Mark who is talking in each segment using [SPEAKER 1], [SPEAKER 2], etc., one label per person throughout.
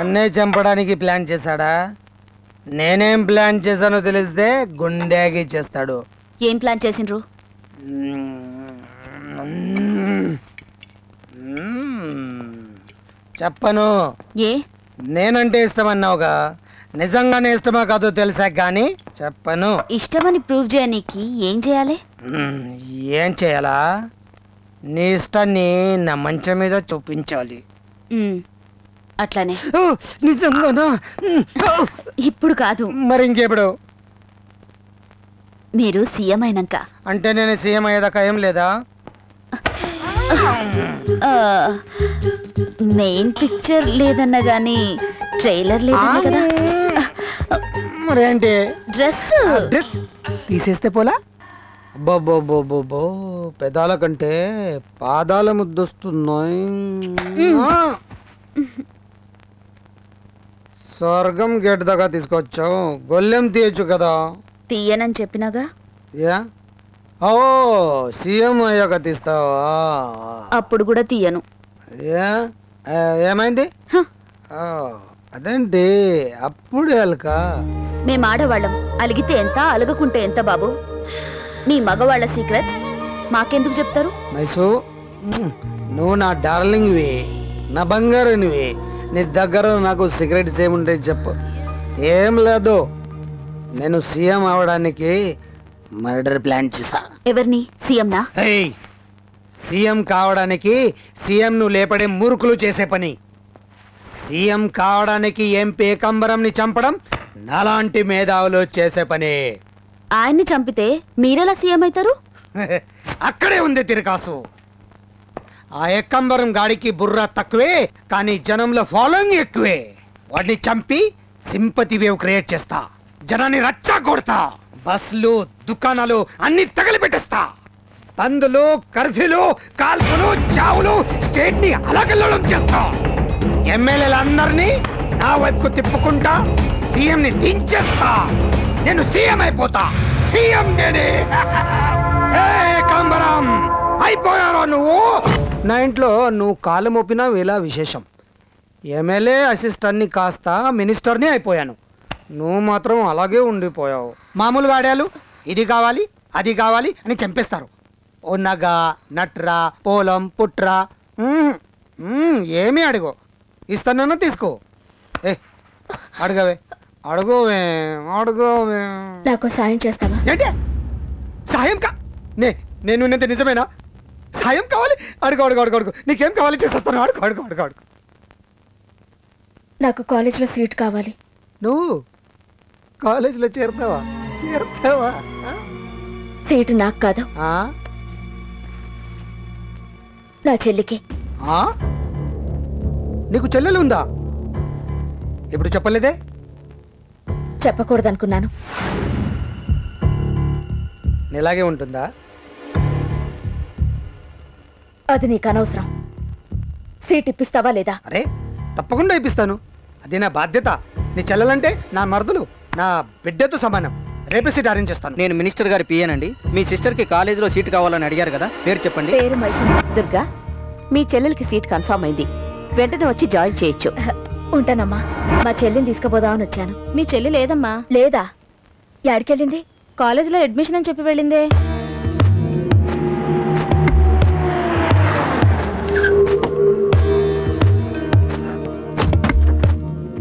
[SPEAKER 1] నన్నే చంపడానికి ప్లాన్ చేశాడా? నేనేం ప్లాన్ చేశానో తెలిస్తే గుండెకి చేస్తాడు.
[SPEAKER 2] ఏం ప్లాన్ చేసిండ్రు?
[SPEAKER 1] చెప్పను.
[SPEAKER 2] ఏ?
[SPEAKER 1] నేనంటే ఇష్టమన్నావుగా, నిజంగానే ఇష్టమా కాదో తెలిసా కానీ చెప్పను.
[SPEAKER 2] ఇష్టమని ప్రూవ్ చేయనీకి ఏం చేయాలి?
[SPEAKER 1] ఏం చేయాలా? నీ ఇష్టాన్ని నా మంచం మీద చూపించాలి.
[SPEAKER 2] అట్లానే.
[SPEAKER 1] నిజంగానా?
[SPEAKER 2] ఇప్పుడు కాదు,
[SPEAKER 1] మరి ఇంకెప్పుడు?
[SPEAKER 2] మీరు సీఎం అయినాక.
[SPEAKER 1] అంటే నేను సీఎం అయ్యేదాకా ఏం లేదా?
[SPEAKER 2] మెయిన్ పిక్చర్ లేదన్నా గానీ ట్రైలర్ లేదన్నా కదా.
[SPEAKER 1] మరేంటి?
[SPEAKER 2] డ్రెస్
[SPEAKER 1] తీసేస్తే పోలా? బో పెదాల కంటే పాదాల ముద్దొస్తున్నాయి. స్వర్గం గేట్ దాకా తీసుకొచ్చావు, గొల్లెం తీయచ్చు కదా.
[SPEAKER 2] తీయనని చెప్పినాగా.
[SPEAKER 1] యా ఓ సీఎం అయ్యాక తీస్తావా?
[SPEAKER 2] అప్పుడు కూడా తీయను.
[SPEAKER 1] ఏమైంది? అదేంటి అప్పుడు అలక?
[SPEAKER 2] మేము ఆడవాళ్ళం, అలిగితే ఎంత అలగకుంటే ఎంత బాబు? మీ మగవాళ్ళ సీక్రెట్స్ మాకెందుకు చెప్తారు?
[SPEAKER 1] మైసు, నువ్వు నా డార్లింగ్వి, నా బంగారునివి. నీ దగ్గర నాకు సీక్రెట్స్ ఏముంటాయి చెప్పు. ఏం లేదు, నేను సీఎం అవడానికి మర్డర్ ప్లాన్ చేశా.
[SPEAKER 2] ఎవరిని? సీఎంనా?
[SPEAKER 1] సీఎం కావడానికి సీఎం ను లేపడే మూర్ఖులు చేసే పని. సీఎం కావడానికి ఎంపీ ఏకాంబరంని చంపడం నాలాంటి మేధావులు చేసే పని.
[SPEAKER 2] ఆయన్ని చంపితే మీరెలా సీఎం అవుతారు?
[SPEAKER 1] అక్కడే ఉంది తిరకాసు. ఆ ఏకాంబరం గాడికి బుర్ర తక్కువే, కానీ జనంలో ఫాలోయింగ్ ఎక్కువే. వాడిని చంపి సింపతి వేవ్ క్రియేట్ చేస్తా, జనాన్ని రచ్చా కొడతా, బస్లు దుకాణాలు అన్ని తగలబెట్టేస్తా. బందులు, కర్ఫ్యూలు, కాల్పులు, చావులు, స్టేట్ ని అలకల్లోలం చేస్తా. ఎమ్మెల్యేలందరినీ నా వైపుకు తిప్పుకుంటా సీఎం ని దించేస్తా. నేను సీఎం అయిపోతా. సీఎం నేనే. ఏకాంబరం అయిపోయారో నువ్వు? నా ఇంట్లో నువ్వు కాలు మోపినా వేళ విశేషం. ఎమ్మెల్యే అసిస్టెంట్ని కాస్త మినిస్టర్ని అయిపోయాను. నువ్వు మాత్రం అలాగే ఉండిపోయావు. మామూలు గాడాలు ఇది కావాలి అది కావాలి అని చంపేస్తారు. ఓ నగ, నట్రా, పొలం, పుట్రా ఏమీ అడుగు, ఇస్తానన్నా తీసుకో. అడగవే అడుగోవే అడుగోవే.
[SPEAKER 2] నాకు సాయం చేస్తావా?
[SPEAKER 1] ఏంటి సాయం? నేను నిజమేనా? సాయం కావాలి? అడుగు అడుగు అడుగు అడుగు. నీకేం కావాలి చేసేస్తాను. అడుగు అడుగు అడుగు అడుగు.
[SPEAKER 2] నాకు కాలేజీలో సీట్ కావాలి.
[SPEAKER 1] నువ్వు కాలేజీలో చేరుతావా?
[SPEAKER 2] సీటు నాకు కాదు, నా చెల్లికి.
[SPEAKER 1] నీకు చెల్లెలు ఉందా? ఇప్పుడు చెప్పలేదే?
[SPEAKER 2] చెప్పకూడదనుకున్నాను.
[SPEAKER 1] ఇలాగే ఉంటుందా?
[SPEAKER 2] అది నీకు అనవసరం. సీట్ ఇప్పిస్తావా లేదా?
[SPEAKER 1] అరే తప్పకుండా ఇప్పిస్తాను, అది నా బాధ్యత. నీ చెల్లెలంటే నా మరుదులు, నా బిడ్డతో సమానం. రేపే సీట్ అరేంజ్ చేస్తాను.
[SPEAKER 3] నేను మినిస్టర్ గారి పిఏనండి. మీ సిస్టర్కి కాలేజీలో సీట్ కావాలని అడిగారు కదా, పేరు చెప్పండి.
[SPEAKER 2] పేరు దుర్గా. మీ చెల్లెలకి సీట్ కన్ఫర్మ్ అయింది, వెంటనే వచ్చి జాయిన్ చేయొచ్చు. ఉంటానమ్మా. మా చెల్లిని తీసుకుపోదామని వచ్చాను. మీ చెల్లి లేదమ్మా. లేదా? ఎక్కడికెళ్ళింది? కాలేజీలో అడ్మిషన్ అని చెప్పి వెళ్ళిందే.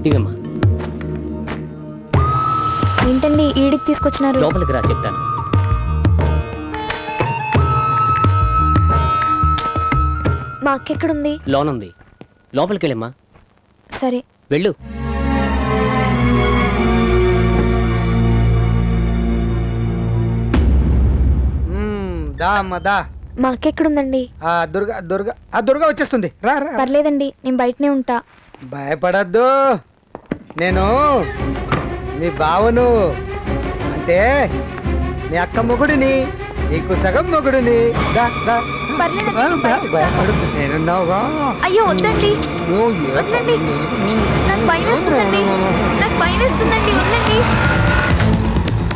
[SPEAKER 3] దిగమ్మా.
[SPEAKER 2] ఏంటండి ఈడికి తీసుకొచ్చినారు?
[SPEAKER 3] లోపలికి రా, చెప్తాను.
[SPEAKER 2] మా అక్క ఎక్కడుంది?
[SPEAKER 3] లోన్ ఉంది, లోపలికి వెళ్ళమ్మా.
[SPEAKER 2] సరే
[SPEAKER 3] వెళ్ళు.
[SPEAKER 2] మా అక్క ఎక్కడుందండి?
[SPEAKER 1] దుర్గా వచ్చేస్తుంది. రా రా.
[SPEAKER 2] పర్లేదండి, నేను బయటనే ఉంటా.
[SPEAKER 1] భయపడద్దు, నేను మీ బావను. అంటే మీ అక్క మొగుడిని, నీకు సగం మొగుడిని. నేనున్నావుగా.
[SPEAKER 2] అయ్యో వద్దండి, వదలండి. నాకు భయం వేస్తుందండి, నాకు భయం వేస్తుందండి.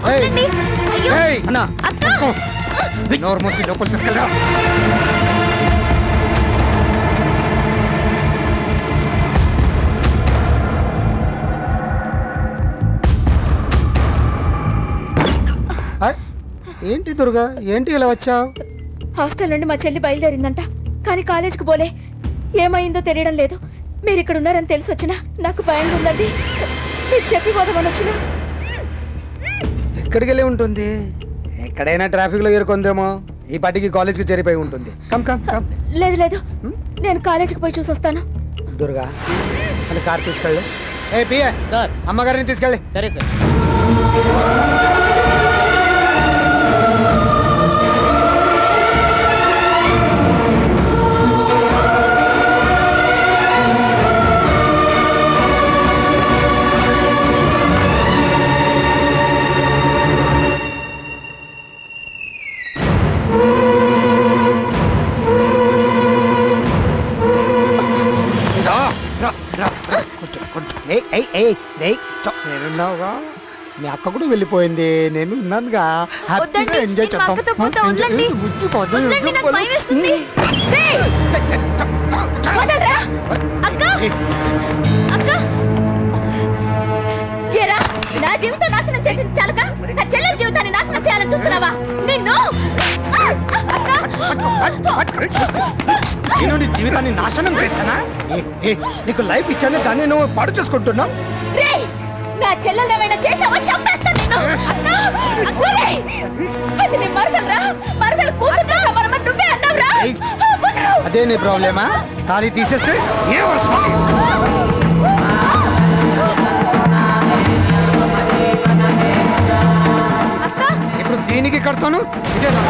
[SPEAKER 2] వదలండి. అయ్యో అక్క.
[SPEAKER 1] నోరు మూసి లోపలికి తీసుకెళ్ళరా. ఏంటి దుర్గా, ఏంటి ఇలా వచ్చావు?
[SPEAKER 2] హాస్టల్ నుండి మా చెల్లి బయలుదేరిందంట, కానీ కాలేజీకి పోలే. ఏమైందో తెలియడం లేదు. మీరు ఇక్కడ ఉన్నారని తెలిసి వచ్చినా నాకు భయంగా ఉందండి. మీరు చెప్పి పోదామని వచ్చినా.
[SPEAKER 1] ఎక్కడికి వెళ్ళి ఉంటుంది? ఎక్కడైనా ట్రాఫిక్ లో ఇరుకుందేమో. ఈ పాటికి కాలేజ్కి చేరిపోయి ఉంటుంది. Come come come.
[SPEAKER 2] లేదు లేదు, నేను కాలేజీకి పోయి చూసి వస్తాను.
[SPEAKER 1] దుర్గా, అని కార్ తీసుకెళ్ళు. ఏ పిఏ
[SPEAKER 3] సార్.
[SPEAKER 1] అమ్మగారిని తీసుకెళ్ళి.
[SPEAKER 3] సరే సార్.
[SPEAKER 1] నేనున్నావుగా, మీ అక్క కూడా వెళ్ళిపోయింది, నేను ఉన్నానుగా. హ్యాపీగా ఎంజాయ్ చేద్దాం.
[SPEAKER 2] నా జీవితం నాశనం చేసింది చాలుక, నా చెల్లెల జీవితాన్ని నాశనం చేయాలని చూస్తున్నావా? నిన్ను
[SPEAKER 1] నేను నీ జీవితాన్ని నాశనం చేశానా? నీకు లైఫ్ ఇచ్చాను, దాన్ని నువ్వు పాడు చేసుకుంటున్నావు.
[SPEAKER 2] నా చెల్లెలు ఏమైనా చేసావా చంపేస్తాను నిన్ను. అది నీ మరదలురా, మరదలు కూతురు నువ్వే అన్నావురా.
[SPEAKER 1] అదే నీ ప్రాబ్లమా? తాళి తీసేస్తే ఏ వస్తుంది? ఇప్పుడు దీనికి కడతాను. ఇదే నా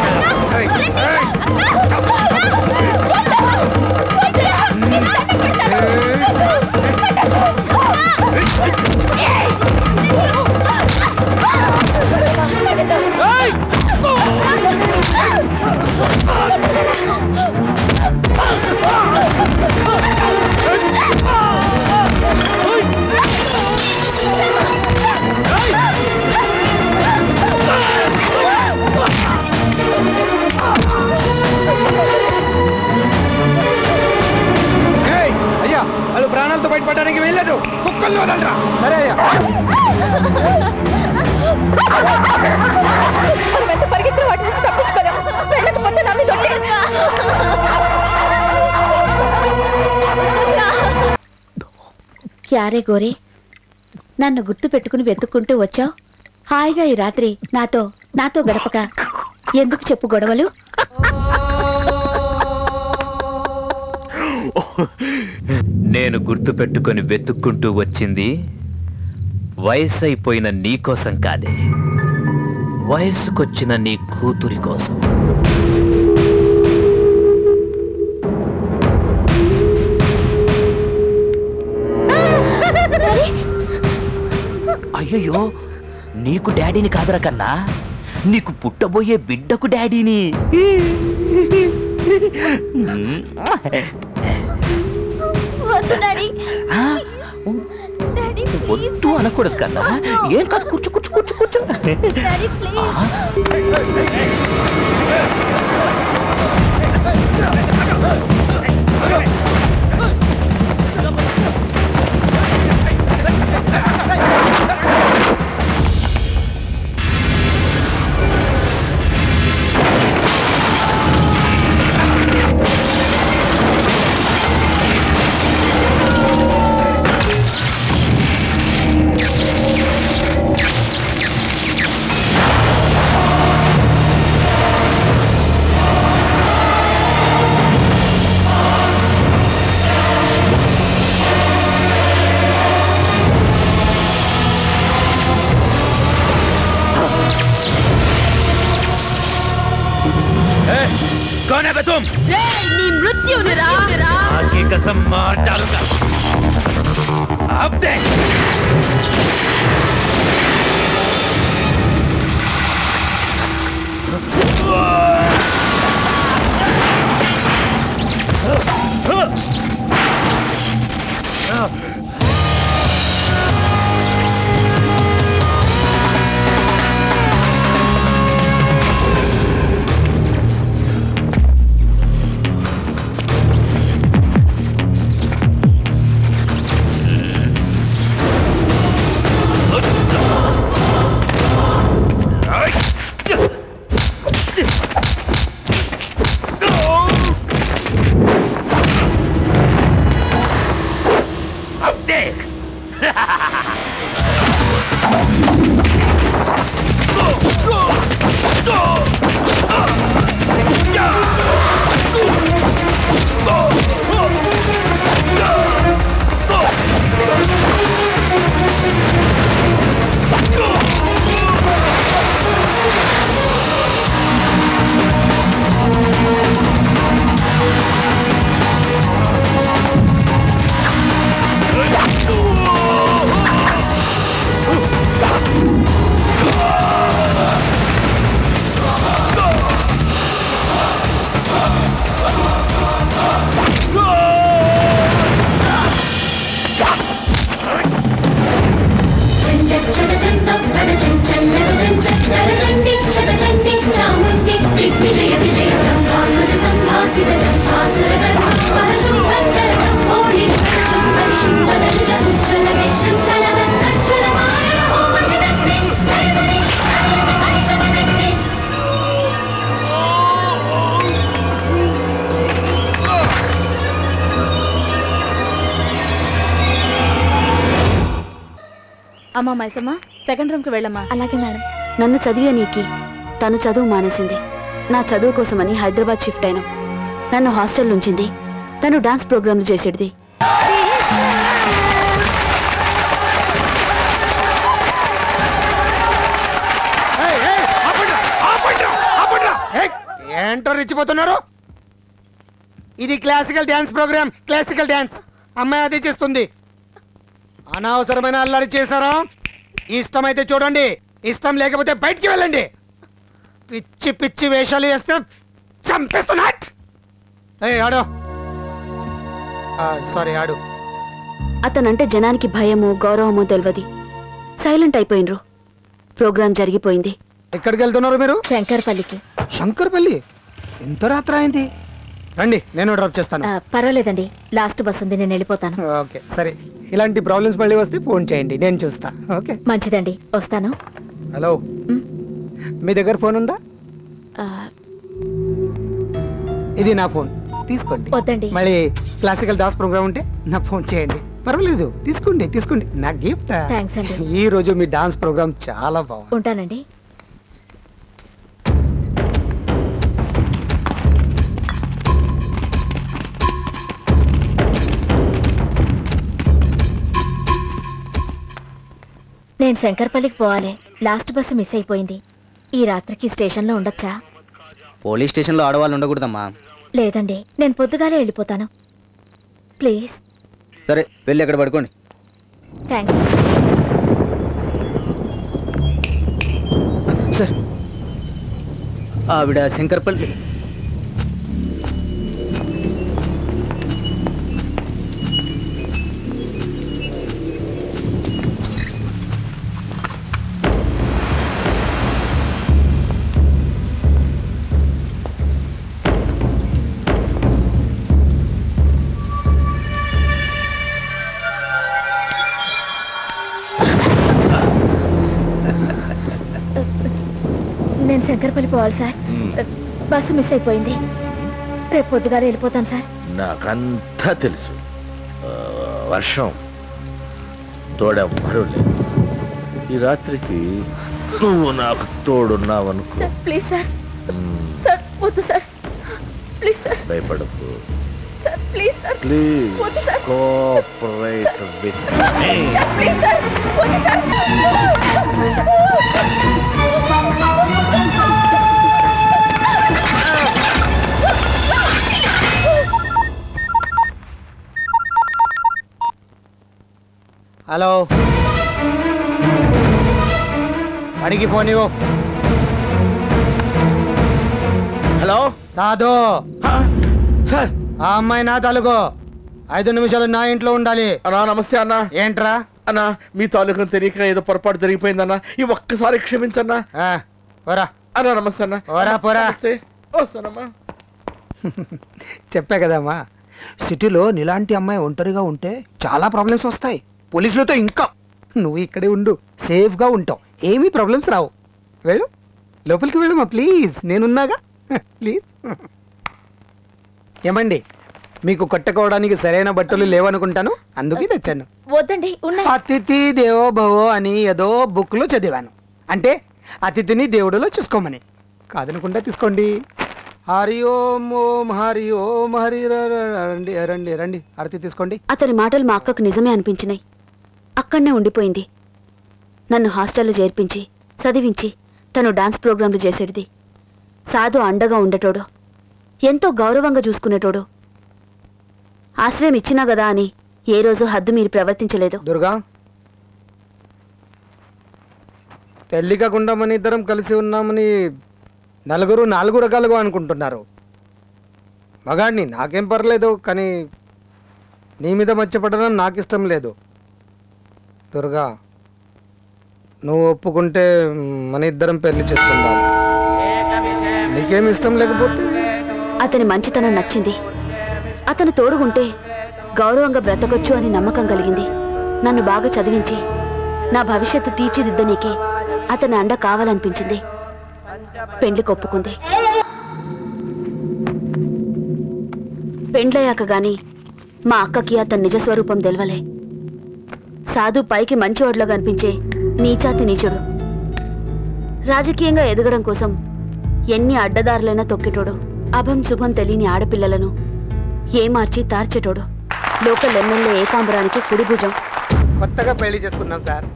[SPEAKER 1] అయ్యా, వాళ్ళు ప్రాణాలతో బయటపడడానికి వెళ్ళదు. కుక్కల్లో వదలరా. సరే అయ్యా.
[SPEAKER 2] పరిగెత్తిన వాటి నుంచి తప్పించుకోలేము. వెళ్ళకపోతే నా మీద క్యారే గోరే, నన్ను గుర్తు పెట్టుకుని వెతుక్కుంటూ వచ్చావు. హాయిగా ఈ రాత్రి నాతో గడపక ఎందుకు చెప్పు గొడవలు?
[SPEAKER 4] నేను గుర్తు పెట్టుకొని వెతుక్కుంటూ వచ్చింది వయసు అయిపోయిన నీ కోసం కాదే, వయసుకొచ్చిన నీ కూతురి కోసం. అయ్యయ్యో, నీకు డాడీని కాదరా కన్నా, నీకు పుట్టబోయే బిడ్డకు డాడీని. వద్దు అనకూడదు కన్నా. ఏం కాదు, కూర్చో కూర్చో కూర్చో కూర్చో. कौन है बे तुम?
[SPEAKER 2] नी मृत्यु निरा
[SPEAKER 4] आग की कसम मार डालूंगा। अब देख।
[SPEAKER 2] అమ్మా మైసమ్మ, సెకండ్ రూమ్కి వెళ్ళమ్మా. అలాగే మేడం. నన్ను చదివే నీకి తను చదువు మానేసింది. నా చదువు కోసమని హైదరాబాద్ షిఫ్ట్ అయినా. నన్ను హాస్టల్ ఉంచింది. తను డాన్స్ ప్రోగ్రాంలు చేసేది.
[SPEAKER 1] ఏంటో రెచ్చిపోతున్నారు? ఇది classical dance program. Classical dance. అమ్మాయి అది చేస్తుంది. అనవసరమైన అల్లరి చేశారా? ఇష్టమైతే చూడండి, ఇష్టం లేకపోతే బయటికి వెళ్ళండి. పిచ్చి పిచ్చి వేషాలు వేస్తే చంపేస్తున్నా. ఆడు. సారీ, ఆడు.
[SPEAKER 2] అతనంటే జనానికి భయమో గౌరవమో తెలియదు. సైలెంట్ అయిపోయినరు. ప్రోగ్రాం జరిగిపోయింది.
[SPEAKER 1] ఎక్కడికి వెళ్తున్నారు మీరు?
[SPEAKER 2] శంకర్పల్లికి.
[SPEAKER 1] శంకర్పల్లి? ఎంత రాత్రి అయింది? రండి, నేను డ్రాప్ చేస్తాను.
[SPEAKER 2] పర్వాలేదండి, లాస్ట్ బస్ ఉంది, నేను వెళ్ళిపోతాను.
[SPEAKER 1] ఓకే, సరే. ఇలాంటి ప్రాబ్లమ్స్ మళ్ళీ వస్తే ఫోన్ చేయండి, నేను చూస్తా. ఓకే,
[SPEAKER 2] మంచిదండి, వస్తాను.
[SPEAKER 1] హలో, మీ దగ్గర ఫోన్ ఉందా? ఇది నా ఫోన్, తీసుకోండి.
[SPEAKER 2] వద్దండి.
[SPEAKER 1] మళ్ళీ క్లాసికల్ డాన్స్ ప్రోగ్రామ్ ఉంటే నా ఫోన్ చేయండి. పర్వాలేదు, తీసుకోండి తీసుకోండి, నా గిఫ్ట్.
[SPEAKER 2] థ్యాంక్స్ అండి.
[SPEAKER 1] ఈ రోజు మీ డాన్స్ ప్రోగ్రామ్ చాలా బాగుంది.
[SPEAKER 2] ఉంటానండి. నేను శంకర్పల్లికి పోవాలి. లాస్ట్ బస్సు మిస్ అయిపోయింది. ఈ రాత్రికి స్టేషన్లో ఉండొచ్చా?
[SPEAKER 3] పోలీస్ స్టేషన్లో ఆడవాళ్ళు ఉండకూడదమ్మా.
[SPEAKER 2] లేదండి, నేను పొద్దుగాలే వెళ్ళిపోతాను. ప్లీజ్.
[SPEAKER 3] సరే, వెళ్ళి అక్కడ పడుకోండి.
[SPEAKER 2] థ్యాంక్స్.
[SPEAKER 3] సార్, ఆవిడ శంకర్పల్లి.
[SPEAKER 2] నేను శంకర్పల్లి పోవాలి సార్. బస్సు మిస్ అయిపోయింది. రేపు పొద్దుగాలే వెళ్ళిపోతాను సార్.
[SPEAKER 5] నాకంతా తెలుసు. వర్షం తోడెవ్వరూ లేదు. ఈ రాత్రికి నువ్వు నాకు తోడున్నావనుకో.
[SPEAKER 2] Sir please sir. సార్ వద్దు సార్, ప్లీజ్ సార్.
[SPEAKER 5] భయపడకు
[SPEAKER 2] సార్, ప్లీజ్ సార్.
[SPEAKER 5] ప్లీజ్
[SPEAKER 2] వద్దు sir.
[SPEAKER 5] Cooperate with me.
[SPEAKER 2] Please sir, వద్దు సార్.
[SPEAKER 1] హలో, అడిగి ఫోన్ ఇవ్వు.
[SPEAKER 5] Hello
[SPEAKER 1] Sadhu,
[SPEAKER 5] sir.
[SPEAKER 1] ఆ అమ్మాయి నా తాలూకు 5 నిమిషాలు నా ఇంట్లో ఉండాలి.
[SPEAKER 5] అన్నా నమస్తే అన్నా.
[SPEAKER 1] ఏంట్రా?
[SPEAKER 5] అన్నా, మీ తాలూకు తెలియక ఏదో పొరపాటు జరిగిపోయిందన్నా. ఈ ఒక్కసారి క్షమించన్నా.
[SPEAKER 1] పోరా.
[SPEAKER 5] అన్నా నమస్తే అన్నా.
[SPEAKER 1] పోరా పోరా.
[SPEAKER 5] వస్తానమ్మా.
[SPEAKER 1] చెప్పా కదమ్మా, సిటీలో నీలాంటి అమ్మాయి ఒంటరిగా ఉంటే చాలా ప్రాబ్లమ్స్ వస్తాయి. పోలీసులతో ఇంకా. నువ్వు ఇక్కడే ఉండు, సేఫ్గా ఉంటావు, ఏమీ ప్రాబ్లమ్స్ రావు. వెళ్ళు, లోపలికి వెళ్ళమ్మా ప్లీజ్, నేనున్నాగా. ప్లీజ్. ఏమండి, మీకు కట్టుకోవడానికి సరైన బట్టలు లేవనుకుంటాను, అందుకే తెచ్చాను.
[SPEAKER 2] వద్దండి, ఉన్నాయి.
[SPEAKER 1] అతిథి దేవో భవో అని ఏదో బుక్లో చదివాను. అంటే అతిథిని దేవుడిలో చూసుకోమని. కాదనుకుంటా తీసుకోండి. హరి ఓం ఓం హరి ఓం హరి. రండి రండి రండి, హారతి తీసుకోండి.
[SPEAKER 2] అతని మాటలు మా అక్కకు నిజమే అనిపించినాయి. అక్కడనే ఉండిపోయింది. నన్ను హాస్టల్లో చేర్పించి చదివించి తను డాన్స్ ప్రోగ్రాంలు చేసేది. సాధు అండగా ఉండేటోడు, ఎంతో గౌరవంగా చూసుకునేటోడు. ఆశ్రయం ఇచ్చినా గదా అని ఏ రోజు హద్దు మీరు ప్రవర్తించలేదు.
[SPEAKER 1] దుర్గా, పెళ్లి కాకుండా మన ఇద్దరం కలిసి ఉన్నామని నలుగురు 4 రకాలుగా అనుకుంటున్నారు. మగాడిని నాకేం పర్లేదు, కానీ నీ మీద మర్చిపడడం నాకు ఇష్టం లేదు. దుర్గా, నువ్వు ఒప్పుకుంటే మన ఇద్దరం పెళ్లి చేసుకుందాం. నీకేం ఇష్టం లేకపోతే?
[SPEAKER 2] అతని మంచితనం నచ్చింది. అతను తోడుగుంటే గౌరవంగా బ్రతకొచ్చు అని నమ్మకం కలిగింది. నన్ను బాగా చదివించి నా భవిష్యత్తు తీర్చిదిద్దనీకి అతని అండ కావాలనిపించింది. పెండ్లికి ఒప్పుకుంది. పెండ్లయ్యాక గాని మా అక్కకి అతని నిజస్వరూపం తెలవలే. సాధు పైకి మంచివాడిలో కనిపించే నీచాతి నీచుడు. రాజకీయంగా ఎదగడం కోసం ఎన్ని అడ్డదారులైనా తొక్కేటోడు. అభం శుభం తెలియని ఆడపిల్లలను ఏమార్చి తార్చేటోడు. లోకల్ ఎమ్మెల్యే ఏకాంబరానికి కుడి భుజం.
[SPEAKER 1] కొత్తగా పెళ్లి చేసుకున్నాం సార్.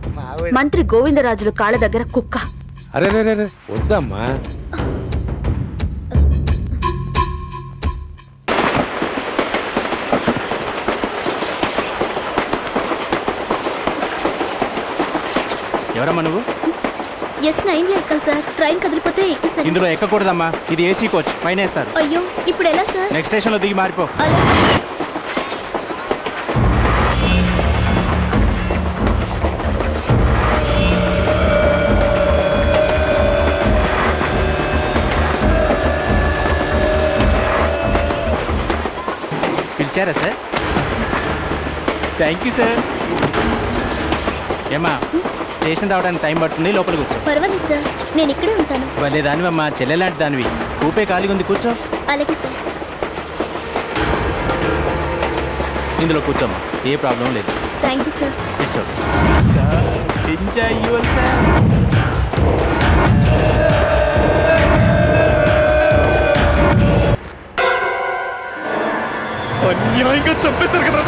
[SPEAKER 2] మంత్రి గోవిందరాజులు కాళ్ళ దగ్గర కుక్క.
[SPEAKER 5] అరే వద్దమ్మా.
[SPEAKER 3] ఎవరమ్మా నువ్వు?
[SPEAKER 2] S9 ఎక్కాలి సార్. ట్రైన్ కదిలిపోతే ఎక్కేసాను.
[SPEAKER 3] ఇందులో ఎక్కకూడదమ్మా, ఇది ఏసీ కోచ్, పైన వేస్తారు.
[SPEAKER 2] అయ్యో, ఇప్పుడు ఎలా సార్?
[SPEAKER 3] నెక్స్ట్ స్టేషన్ లో దిగి మారిపో. పిలిచారా సార్? Thank you sir. ఏమా, స్టేషన్ రావడానికి టైం పడుతుంది, లోపల కూర్చో.
[SPEAKER 2] పర్వాలేదు సార్, నేను ఇక్కడే ఉంటాను.
[SPEAKER 3] భలే దానివమ్మా, చెల్లెలాంటి దానివి. ఊపే ఖాళీగా ఉంది, కూర్చో.
[SPEAKER 2] అలాగే సార్.
[SPEAKER 3] ఇందులో కూర్చోమ్మా, ఏ ప్రాబ్లం లేదు.
[SPEAKER 2] Thank you sir.
[SPEAKER 3] It's okay sir. Enjoy your sir.
[SPEAKER 5] అన్యాయంగా చంపేశారు కదా.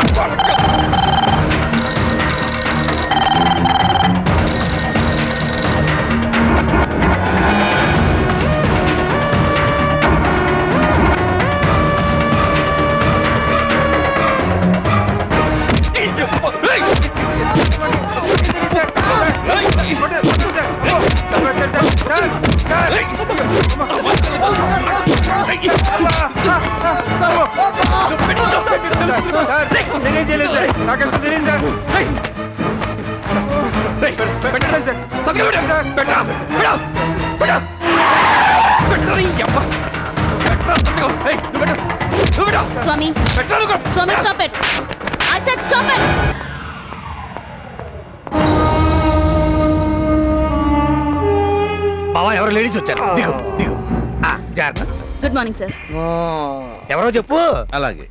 [SPEAKER 2] స్వామి, స్వామి, stop it. I said stop it.
[SPEAKER 5] బావా, ఎవరో లేడీస్ వచ్చారు. దిగు దిగు. జాగ్రత్త.
[SPEAKER 2] Good morning sir.
[SPEAKER 5] ఎవరో చెప్పు.
[SPEAKER 6] అలాగే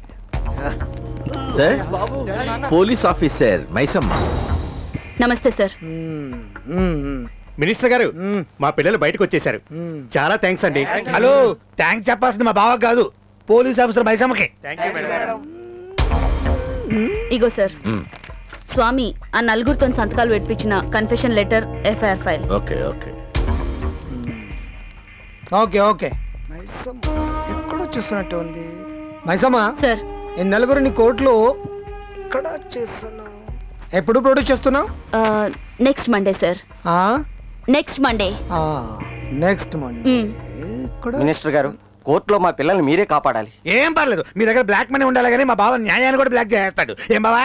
[SPEAKER 6] సార్. Police officer Maisamma.
[SPEAKER 2] నమస్తే సార్.
[SPEAKER 5] మినిస్టర్ గారు, మా పిల్లలు బయటకు వచ్చేసారు. చాలా థ్యాంక్స్ అండి. హలో, థ్యాంక్స్ చెప్పాల్సింది మా బావకు కాదు, పోలీస్ ఆఫీసర్ మైసమ్మకి.
[SPEAKER 2] ఇగో సార్, స్వామి ఆ నలుగురితో సంతకాలు పెట్టించిన confession letter, FIR file.
[SPEAKER 6] Okay okay
[SPEAKER 1] okay okay. Maisamma ఎక్కడో చూస్తున్నట్టు ఉంది. మైసమ్మ
[SPEAKER 2] సార్,
[SPEAKER 1] ఈ నలుగురిని కోర్టులో ఎక్కడ చేస్తున్నావు? ఎప్పుడు ప్రొడ్యూస్ చేస్తున్నావు?
[SPEAKER 2] Next Monday sir. Next Monday.
[SPEAKER 1] Next Monday.
[SPEAKER 3] Minister గారు, కోర్టులో మా పిల్లల్ని మీరే కాపాడాలి.
[SPEAKER 5] ఏం పర్లేదు, మీ దగ్గర బ్లాక్ మనీ ఉండాలి కానీ మా బావ న్యాయాన్ని కూడా బ్లాక్ చేస్తాడు. ఏం బావా?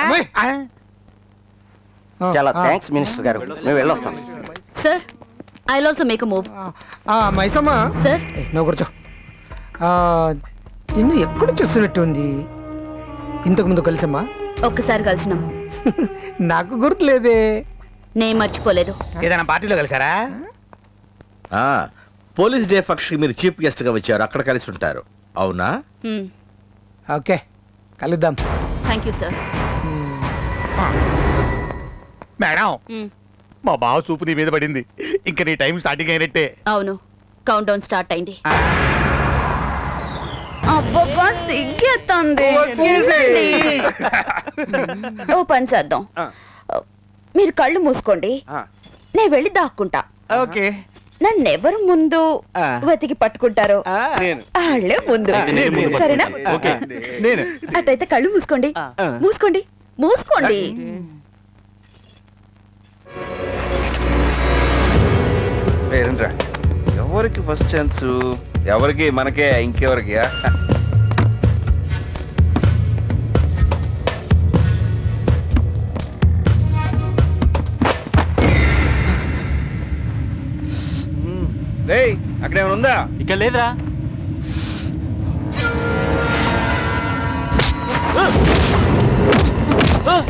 [SPEAKER 3] చాలా థ్యాంక్స్ మినిస్టర్ గారు, మేము వెళ్ళొస్తాం.
[SPEAKER 2] Sir, I will also make a move.
[SPEAKER 1] Maisamma
[SPEAKER 2] sir,
[SPEAKER 1] నువ్వు కూర్చో. నిన్ను ఎక్కడ చూస్తున్నట్టు ఉంది. ఇంతకు ముందు కలిసమ్మా?
[SPEAKER 2] ఒక్కసారి కలిసినాం.
[SPEAKER 1] నాకు గుర్తులేదే.
[SPEAKER 2] నేను మర్చిపోలేదు.
[SPEAKER 5] ఏదైనా పార్టీలో కలిసారా?
[SPEAKER 6] పోలీస్ డే ఫంక్షన్ మీరు చీఫ్ గెస్ట్ గా వచ్చారు, అక్కడ కలిసి ఉంటారు. అవునా?
[SPEAKER 1] ఓకే, కలుద్దాం.
[SPEAKER 2] Thank you sir.
[SPEAKER 5] మేడం, మా బావ చూపు నీ మీద పడింది. ఇంకా నీ టైం స్టార్టింగ్ అయినట్టే.
[SPEAKER 2] అవును, కౌంట్ డౌన్ స్టార్ట్ అయింది. అబ్బబ్బా, సిగ్గేస్తుంది. ఓ పని చేద్దాం, మీరు కళ్ళు మూసుకోండి, నేను వెళ్ళి దాక్కుంటా.
[SPEAKER 5] ఓకే.
[SPEAKER 2] నన్నెవరు ముందు వెతికి పట్టుకుంటారో వాళ్ళే ముందు. సరేనా? అటైతే కళ్ళు మూసుకోండి. మూసుకోండి, మూసుకోండి.
[SPEAKER 7] ఎవరికి ఫస్ట్ ఛాన్స్? ఎవరికి? మనకే, ఇంకెవరికి? అక్కడేమైనా ఉందా?
[SPEAKER 3] ఇక్కడ లేదురా.
[SPEAKER 8] Oh!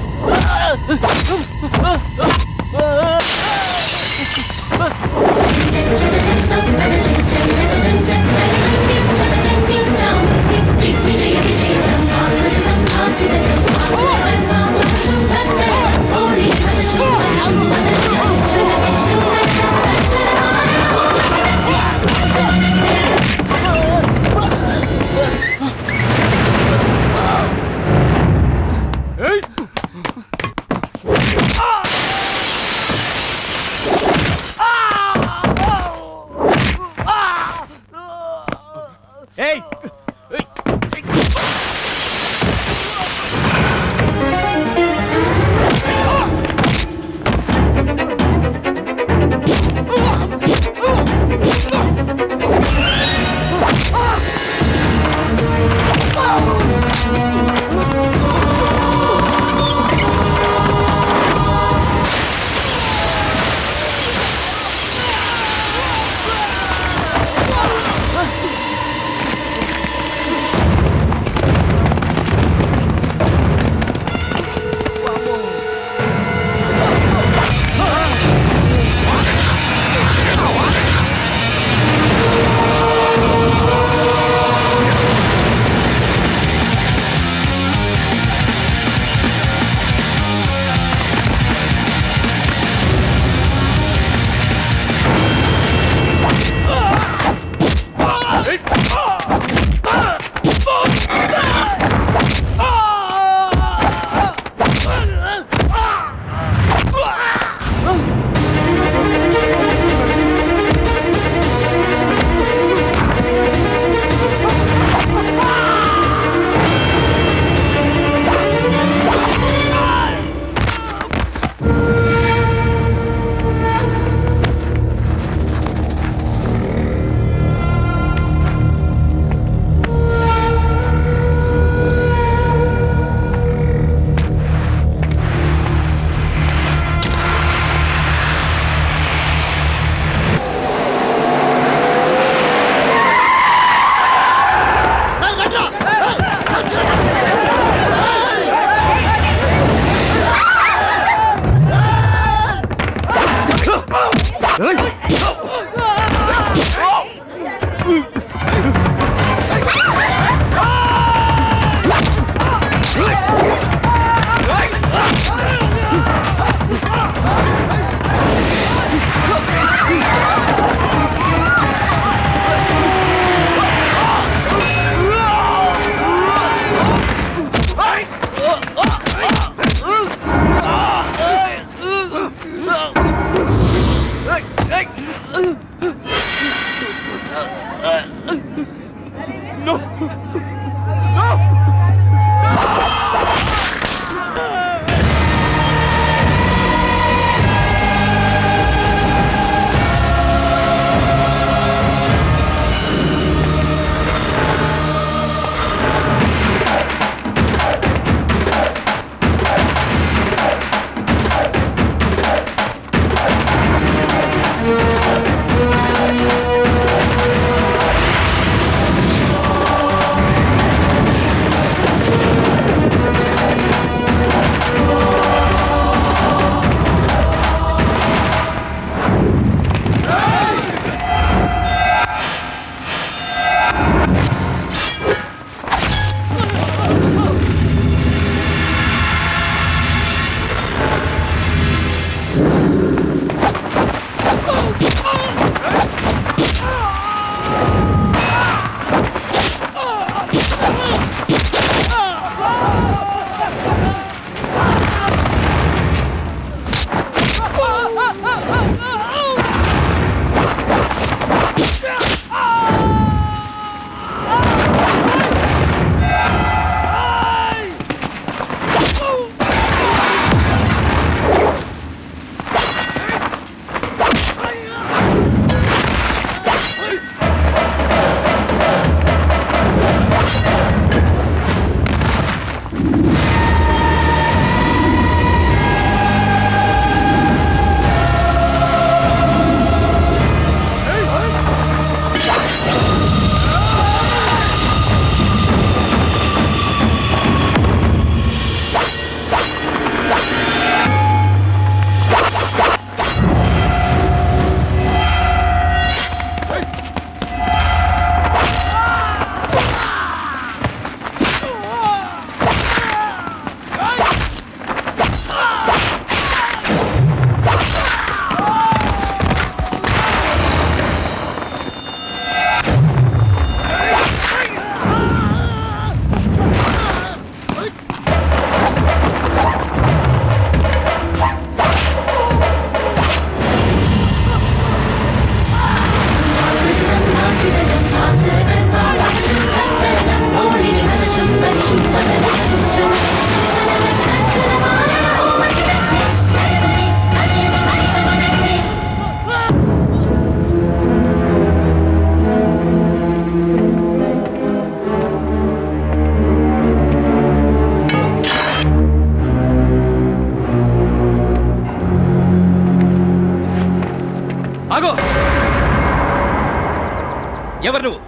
[SPEAKER 8] ఎవరు నువ్వు?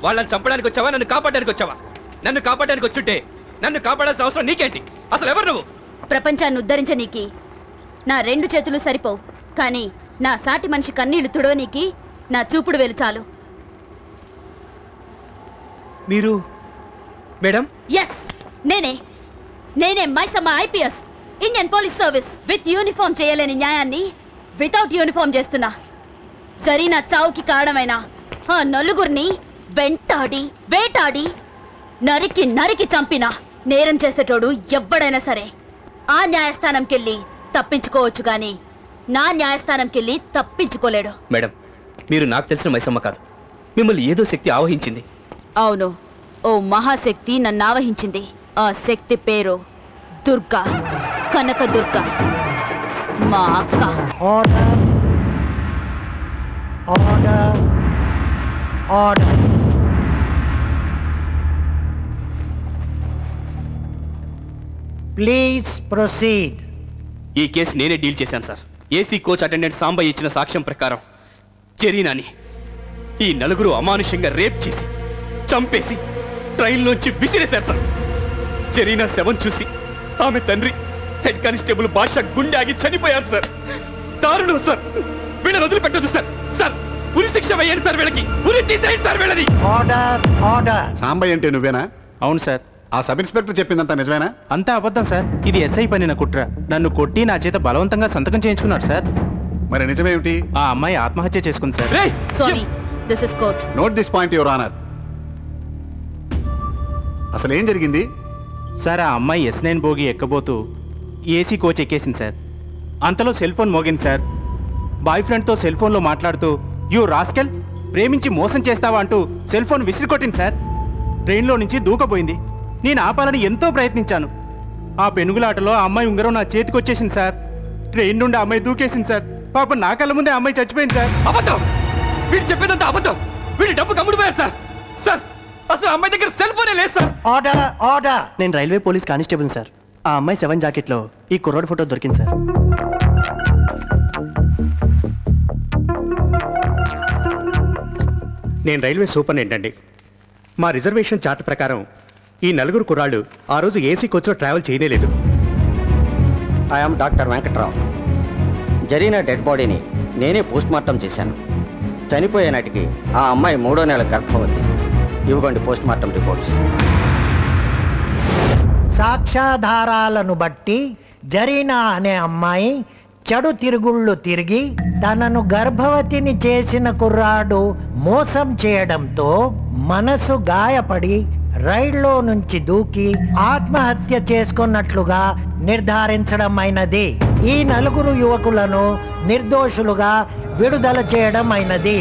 [SPEAKER 8] వాళ్ళని చంపడానికి వచ్చావా, నన్ను కాపాడడానికి వచ్చావా? నన్ను కాపాడడానికి వచ్చుంటే నన్ను కాపాడాల్సిన అవసరం నీకేంటి? అసలు ఎవరు నువ్వు?
[SPEAKER 2] ప్రపంచాన్ని ఉద్ధరించనీకి నా 2 చేతులు సరిపోవు, కానీ నా సాటి మనిషి కన్నీళ్లు తుడవనీకి నా చూపుడు వేలు చాలు.
[SPEAKER 8] మీరు మేడం?
[SPEAKER 2] ఎస్, నేనే Maisamma IPS, Indian police service. With uniform చేయలేని న్యాయాన్ని వితౌట్ యూనిఫామ్ చేస్తున్నా. జరీనా చావుకి కారణమైన ఆ నలుగురిని వేటాడి నరికి చంపిన నేరం చేసేటోడు ఎవ్వడైనా సరే ఆ న్యాయస్థానంకెళ్ళి తప్పించుకోవచ్చు, గాని నా న్యాయస్థానంకెళ్ళి తప్పించుకోలేడు.
[SPEAKER 8] మేడం, మీరు నాకు తెలిసిన మైసమ్మ కాదు. మిమ్మల్ని ఏదో శక్తి ఆవహించింది.
[SPEAKER 2] అవును, ఓ మహాశక్తి నన్ను ఆవహించింది. ఆ శక్తి పేరు దుర్గా, కనక దుర్గా, మా అక్క.
[SPEAKER 1] Please proceed.
[SPEAKER 8] ఈ కేసు నేనే డీల్ చేశాను sir. AC coach attendant Sambaiah ఇచ్చిన సాక్ష్యం ప్రకారం జరీనాని ఈ నలుగురు అమానుషంగా రేప్ చేసి చంపేసి ట్రైన్లోంచి విసిరేశారు సార్. జరీనా శవం చూసి ఆమె తండ్రి హెడ్ కానిస్టేబుల్ భాష గుండె ఆగి చనిపోయారు సార్. దారుణం సార్. వీళ్ళని వదిలిపెట్టదు సార్. సార్, ఉరి శిక్ష వేయండి సార్, వీళ్ళకి ఉరి తీసేయండి సార్ వీళ్ళని.
[SPEAKER 5] సాంబయ్య అంటే నువ్వేనా?
[SPEAKER 3] అవును సార్.
[SPEAKER 5] ఆ సబ్ ఇన్స్పెక్టర్ చెప్పిందంతా నిజమేనా?
[SPEAKER 3] అంతా అబద్ధం సార్. ఇది ఎస్ఐ పనిన కుట్ర. నన్ను కొట్టి నా చేత బలవంతంగా సంతకం చేయించుకున్నాడు సార్.
[SPEAKER 5] మరి నిజమేమిటి?
[SPEAKER 3] ఆ అమ్మాయి ఆత్మహత్య చేసుకుంది సార్.
[SPEAKER 2] స్వామి, this is court.
[SPEAKER 5] Note this point your honour. అసలు ఏం జరిగింది
[SPEAKER 3] సార్? ఆ అమ్మాయి S9 బోగి ఎక్కబోతూ ఏసీ కోచ్ ఎక్కేసింది సార్. అంతలో సెల్ ఫోన్ మోగింది సార్. బాయ్ ఫ్రెండ్తో సెల్ ఫోన్లో మాట్లాడుతూ యూ రాస్కెల్, ప్రేమించి మోసం చేస్తావా అంటూ సెల్ ఫోన్ విసిరికొట్టింది సార్. ట్రైన్లో నుంచి దూకపోయింది. నేను ఆపాలని ఎంతో ప్రయత్నించాను. ఆ పెనుగులాటలో ఆ అమ్మాయి ఉంగరం నా చేతికి వచ్చేసింది సార్. ట్రైన్ నుండి ఆ అమ్మాయి దూకేసింది సార్. పాప నా కళ్ళ ముందే అమ్మాయి చచ్చిపోయింది సార్.
[SPEAKER 8] అబద్ధం! వీడు చెప్పేదంతా అబద్ధం. వీడి డబ్బు కమ్ముడిపోయారు సార్. సార్, అసలు అమ్మాయి దగ్గర సెల్ ఫోనే లేదు సార్.
[SPEAKER 1] ఆర్డర్.
[SPEAKER 9] నేను రైల్వే పోలీస్ కానిస్టేబుల్ సార్. ఆ అమ్మాయి 7 జాకెట్లో ఈ కుర్రోడ్ ఫోటో దొరికింది సార్.
[SPEAKER 5] నేను రైల్వే సూపరింటెండెంట్ అండి. మా రిజర్వేషన్ చార్ట్ ప్రకారం ఈ నలుగురు కుర్రాళ్ళు ఆ రోజు ఏసీ కోచ్లో ట్రావెల్ చేయలేదు.
[SPEAKER 10] I'm doctor Venkatrao. Zarina dead బాడీని నేనే పోస్ట్ మార్టం చేశాను. చనిపోయే నాటికి ఆ అమ్మాయి 3వ నెల గర్భవతి. ఇవ్వండి పోస్ట్ మార్టం రిపోర్ట్స్.
[SPEAKER 1] సాక్ష్యాధారాలను బట్టి జరీనా అనే అమ్మాయి చెడు తిరుగుళ్ళు తిరిగి తనను గర్భవతిని చేసిన కుర్రాడు మోసం చేయడంతో మనసు గాయపడి రైల్లో నుంచి దూకి ఆత్మహత్య చేసుకున్నట్లుగా నిర్ధారించడం అయినది. ఈ నలుగురు యువకులను నిర్దోషులుగా విడుదల చేయడం అయినది.